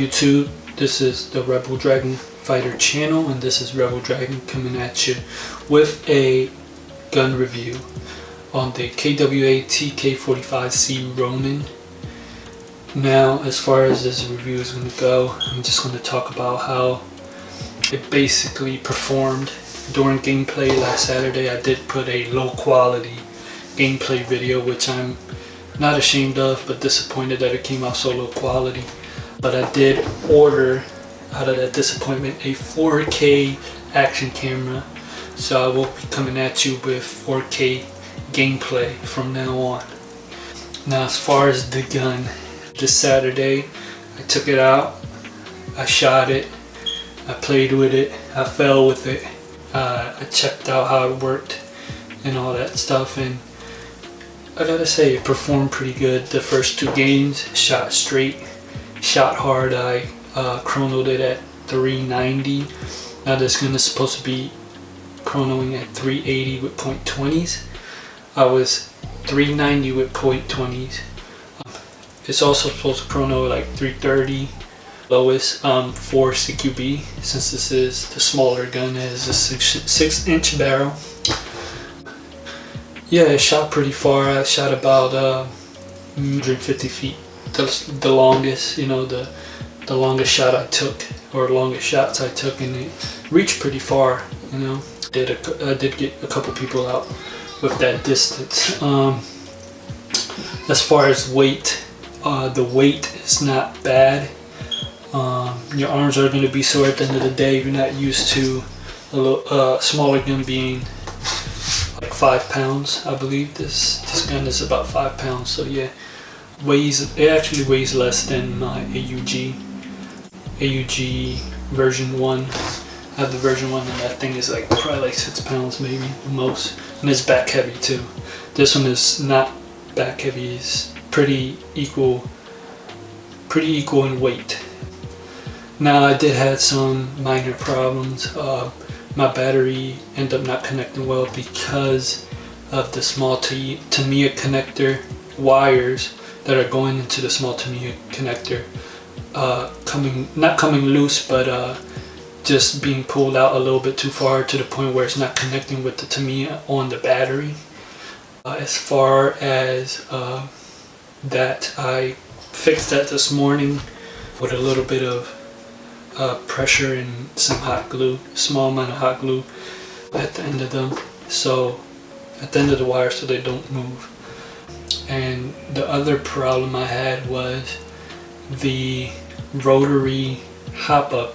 YouTube? This is the Rebel Dragon Fighter channel, and this is Rebel Dragon coming at you with a gun review on the TK.45c Ronin. Now, as far as this review is going to go, I'm just going to talk about how it basically performed during gameplay last Saturday. I did put a low quality gameplay video, which I'm not ashamed of, but disappointed that it came out so low quality. But I did order, out of that disappointment, a 4K action camera, so I will be coming at you with 4K gameplay from now on. Now, as far as the gun, this Saturday I took it out, I shot it, I played with it, I fell with it, I checked out how it worked and all that stuff, and I gotta say it performed pretty good. The first two games, shot straight, shot hard. I chronoed it at 390. Now this gun is supposed to be chronoing at 380 with .20s. I was 390 with .20s. It's also supposed to chrono like 330. Lowest 4 CQB, since this is the smaller gun. It has a 6-inch barrel. Yeah, it shot pretty far. I shot about 150 feet. The longest, you know, the longest shot I took, or longest shots I took, and it reached pretty far. You know, I did get a couple people out with that distance. As far as weight, the weight is not bad. Your arms are going to be sore at the end of the day. You're not used to a smaller gun being like 5 pounds. I believe this gun is about 5 pounds. So yeah, it actually weighs less than my AUG version 1. I have the version 1, and that thing is like probably like 6 pounds maybe the most, and it's back heavy too. This one is not back heavy. It's pretty equal in weight. Now, I did have some minor problems. My battery ended up not connecting well because of the small Tamiya connector wires that are going into the small Tamiya connector not coming loose, but just being pulled out a little bit too far, to the point where it's not connecting with the Tamiya on the battery. As far as that, I fixed that this morning with a little bit of pressure and some hot glue, small amount of hot glue at the end of them, so at the end of the wire, so they don't move. And the other problem I had was the rotary hop-up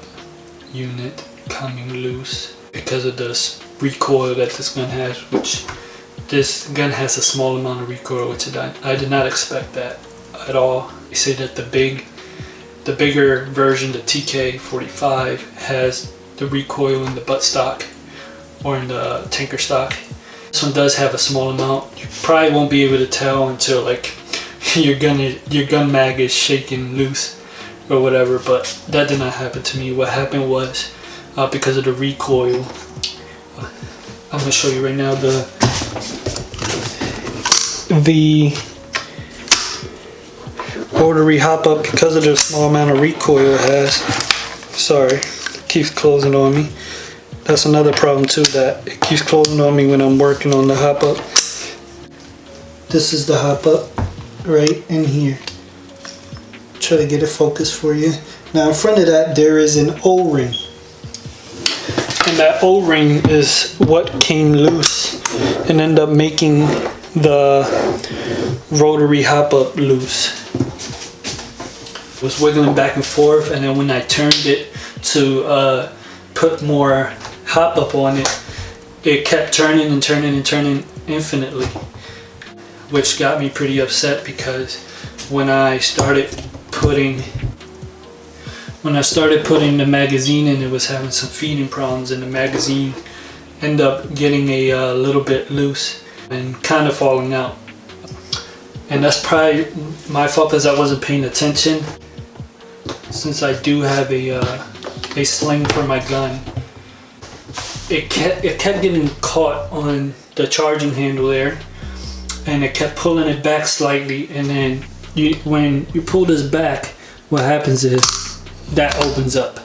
unit coming loose because of this recoil that this gun has, which this gun has a small amount of recoil, which I did not expect that at all. They say that the bigger version, the TK.45, has the recoil in the buttstock or in the tanker stock. This one does have a small amount. You probably won't be able to tell until like your gun mag is shaking loose or whatever, but that did not happen to me. What happened was because of the recoil, I'm gonna show you right now the rotary hop up, because of the small amount of recoil it has. Sorry, it keeps closing on me. That's another problem too, that it keeps closing on me when I'm working on the hop up. This is the hop up right in here. Try to get it focused for you. Now, in front of that there is an O-ring, and that O-ring is what came loose and ended up making the rotary hop up loose. It was wiggling back and forth, and then when I turned it to put more hop up on it, it kept turning and turning and turning infinitely, which got me pretty upset, because when I started putting the magazine in, it was having some feeding problems, and the magazine ended up getting a little bit loose and kind of falling out. And that's probably my fault, because I wasn't paying attention, since I do have a sling for my gun. It kept getting caught on the charging handle there, and it kept pulling it back slightly, and then when you pull this back, what happens is that opens up.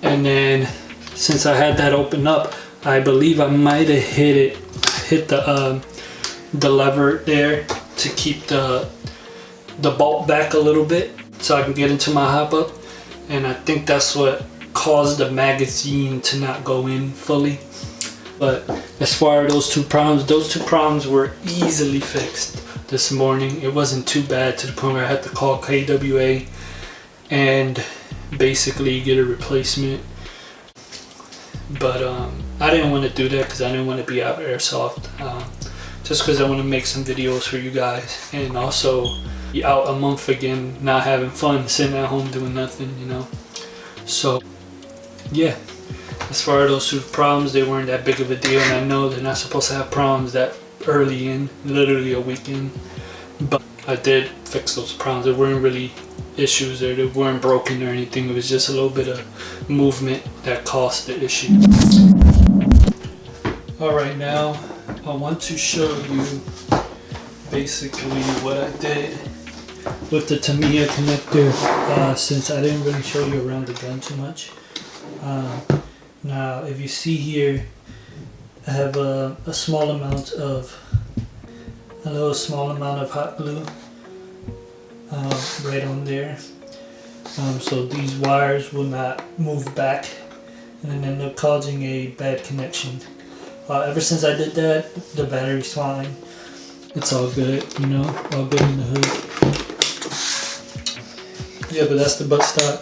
And then since I had that open up, I believe I might have hit the lever there to keep the bolt back a little bit so I can get into my hop up, and I think that's what caused the magazine to not go in fully. But as far as those two problems were easily fixed this morning. It wasn't too bad to the point where I had to call KWA and basically get a replacement. But I didn't want to do that because I didn't want to be out airsoft. Just because I want to make some videos for you guys, and also be out a month again, not having fun, sitting at home doing nothing, you know. So yeah, as far as those two problems, they weren't that big of a deal, and I know they're not supposed to have problems that early in, literally a weekend. But I did fix those problems. There weren't really issues there. They weren't broken or anything. It was just a little bit of movement that caused the issue. Alright, now I want to show you basically what I did with the Tamiya connector, since I didn't really show you around the gun too much. Now if you see here, I have a little small amount of hot glue right on there, so these wires will not move back and then end up causing a bad connection. Ever since I did that, the battery's fine. It's all good, you know, all good in the hood. Yeah, but that's the buttstock.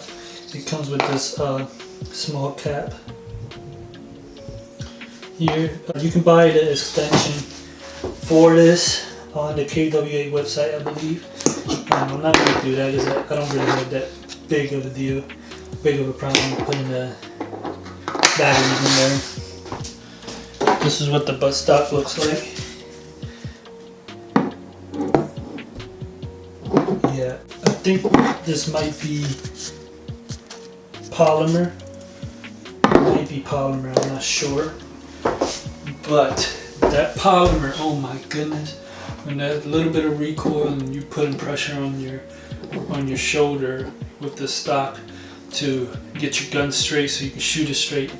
It comes with this small cap here. You can buy the extension for this on the KWA website, I believe. I'm not going to do that because I don't really have that big of a problem putting the batteries in there. This is what the buttstock looks like. Yeah, I think this might be polymer. I'm not sure. But that polymer, oh my goodness, when that little bit of recoil and you putting pressure on your shoulder with the stock to get your gun straight so you can shoot it straight,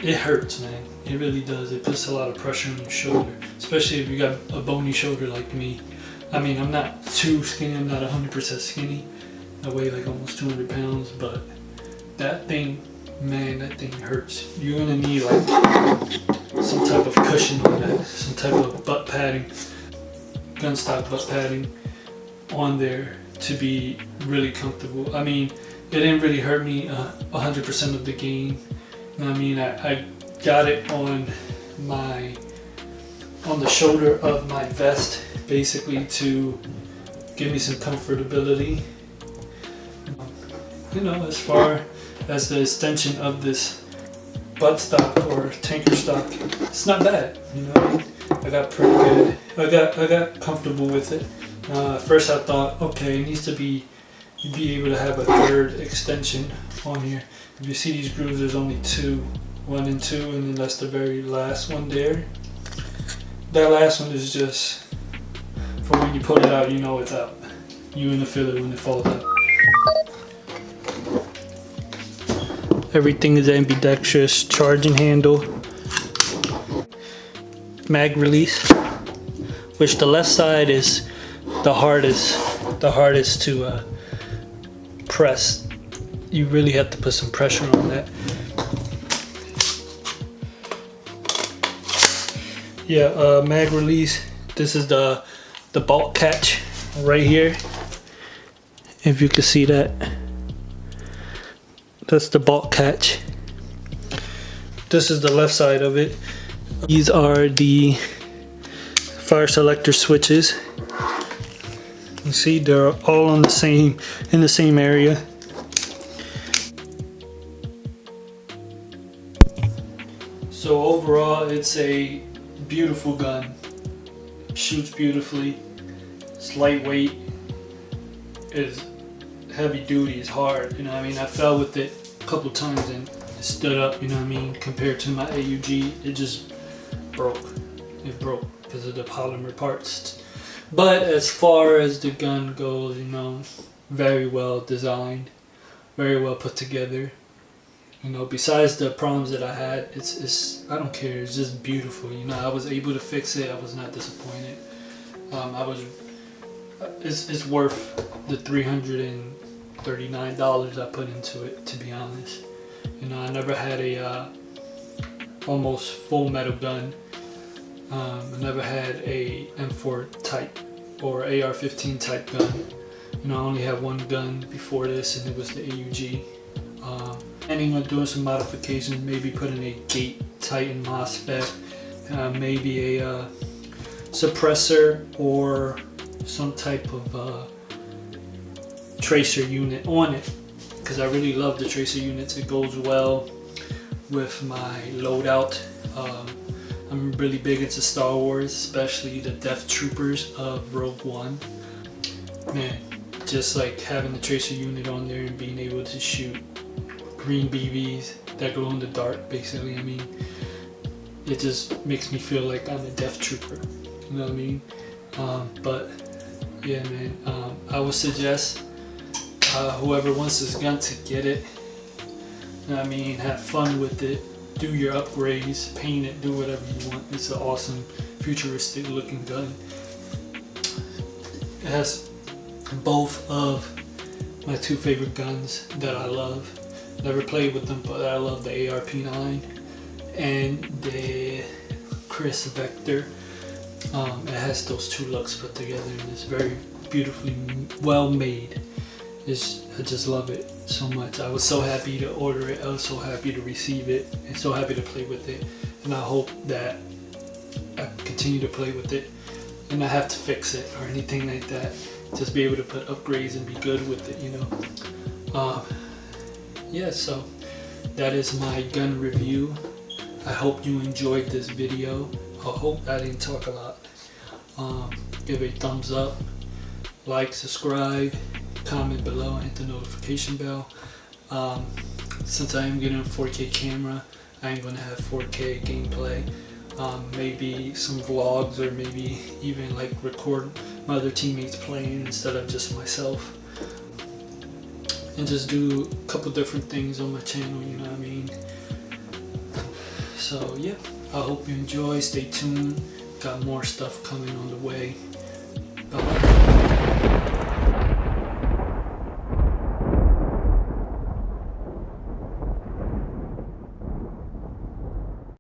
it hurts, man. It really does. It puts a lot of pressure on your shoulder, especially if you got a bony shoulder like me. I mean, I'm not too skinny, I'm not 100% skinny. I weigh like almost 200 pounds, but that thing, man, that thing hurts. You're gonna need like some type of cushion on that, some type of butt padding, gun stock butt padding on there to be really comfortable. I mean, it didn't really hurt me 100% of the game. You know what I mean? I got it on the shoulder of my vest, basically to give me some comfortability. You know, as far as the extension of this buttstock or tanker stock, it's not bad. You know what I mean? I got pretty good. I got comfortable with it. At first I thought, okay, it needs to be able to have a third extension on here. If you see these grooves, there's only two. 1 and 2, and then that's the very last one there. That last one is just for when you pull it out, you know it's out. You're gonna feel it when it falls out. Everything is ambidextrous, charging handle, mag release, which the left side is the hardest to press. You really have to put some pressure on that. Yeah, mag release. This is the bolt catch right here. If you can see that, that's the bolt catch. This is the left side of it. These are the fire selector switches. You see, they're all in the same area. So overall, it's a beautiful gun. Shoots beautifully. It's lightweight. It's heavy duty. It's hard. You know what I mean? I fell with it a couple times and it stood up. You know what I mean? Compared to my AUG, it just broke. It broke because of the polymer parts. But as far as the gun goes, you know, very well designed. very well put together. You know, besides the problems that I had, it's I don't care. It's just beautiful. You know, I was able to fix it. I was not disappointed. It's worth the $339 I put into it, to be honest. You know, I never had a almost full metal gun. I never had a M4 type or AR-15 type gun. You know, I only had one gun before this, and it was the AUG. Planning on doing some modifications, maybe putting a gate Titan MOSFET, maybe a suppressor or some type of tracer unit on it, because I really love the tracer units. It goes well with my loadout. I'm really big into Star Wars, especially the Death Troopers of Rogue One. Man, just like having the tracer unit on there and being able to shoot green BBs that glow in the dark, basically. I mean, it just makes me feel like I'm a Death Trooper. You know what I mean? But yeah, man, I would suggest whoever wants this gun to get it. You know what I mean? Have fun with it. Do your upgrades, paint it, do whatever you want. It's an awesome, futuristic looking gun. It has both of my two favorite guns that I love. Never played with them, but I love the ARP9 and the Chris Vector. It has those two looks put together, and it's very beautifully well made. I just love it so much. I was so happy to order it. I was so happy to receive it, and so happy to play with it. And I hope that I continue to play with it, and I have to fix it or anything like that. Just be able to put upgrades and be good with it, you know. Yeah, so that is my gun review. I hope you enjoyed this video. I hope I didn't talk a lot. Give a thumbs up, like, subscribe, comment below, and hit the notification bell. Since I am getting a 4K camera, I am going to have 4K gameplay. Maybe some vlogs, or maybe even like record my other teammates playing instead of just myself. And just do a couple different things on my channel, you know what I mean? So yeah, I hope you enjoy. Stay tuned. Got more stuff coming on the way. Bye.